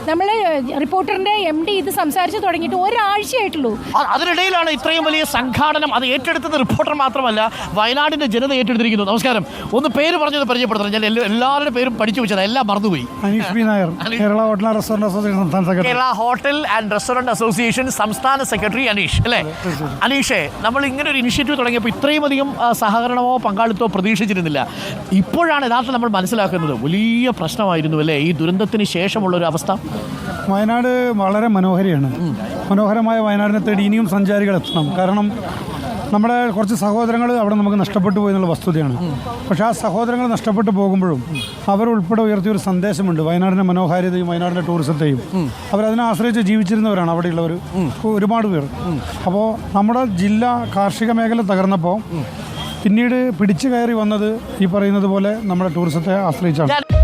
നമ്മൾ റിപ്പോർട്ടറിൻ്റെ MD ഇത് സംസാരിച്ച് തുടങ്ങിയിട്ട് ഒരാഴ്ചയായിട്ടുള്ളൂ. അതിനിടയിലാണ് ഇത്രയും വലിയ സംഘാടനം. അത് ഏറ്റെടുത്തത് റിപ്പോർട്ടർ മാത്രമല്ല, വയനാടിൻ്റെ ജനത ഏറ്റെടുത്തിരിക്കുന്നു. നമസ്കാരം, ഒന്ന് പേര് പറഞ്ഞത് പരിചയപ്പെടുത്തണം. ഞാൻ എല്ലാവരുടെ പേരും പഠിച്ചു വെച്ചത്, എല്ലാം മറന്നുപോയി. Aneesh B Nair, Kerala hotel and restaurant association സംസ്ഥാന secretary. Kerala hotel and restaurant association സംസ്ഥാന സെക്രട്ടറി അനീഷ് അല്ലേ? അനീഷേ, നമ്മൾ ഇങ്ങനെ ഒരു ഇനിഷ്യേറ്റീവ് തുടങ്ങിയപ്പോൾ ഇത്രയും അധികം സഹകരണമോ പങ്കാളിത്തമോ പ്രതീക്ഷിച്ചിരുന്നില്ല. ഇപ്പോഴാണ് യഥാർത്ഥം നമ്മൾ മനസ്സിലാക്കുന്നത് വലിയ പ്രശ്നമായിരുന്നു അല്ലേ ഈ ദുരന്തത്തിന് ശേഷമുള്ളൊരു അവസ്ഥ? വയനാട് വളരെ മനോഹരമാണ്. മനോഹരമായ വയനാടിനെ തേടി ഇനിയും സഞ്ചാരികൾ എത്തണം. കാരണം നമ്മുടെ കുറച്ച് സഹോദരങ്ങൾ അവിടെ നമുക്ക് നഷ്ടപ്പെട്ടു പോയി എന്നുള്ള വസ്തുതയാണ്. പക്ഷേ ആ സഹോദരങ്ങൾ നഷ്ടപ്പെട്ടു പോകുമ്പോഴും അവരുൾപ്പെടെ ഉയർത്തിയൊരു സന്ദേശമുണ്ട് വയനാടിൻ്റെ മനോഹാരിതയും വയനാടിൻ്റെ ടൂറിസത്തെയും. അവരതിനെ ആശ്രയിച്ച് ജീവിച്ചിരുന്നവരാണ് അവിടെയുള്ളവർ, ഒരുപാട് പേർ. അപ്പോൾ നമ്മുടെ ജില്ല കാർഷിക മേഖല തകർന്നപ്പോൾ പിന്നീട് പിടിച്ചു കയറി വന്നത് ഈ പറയുന്നത് പോലെ നമ്മുടെ ടൂറിസത്തെ ആശ്രയിച്ചാണ്.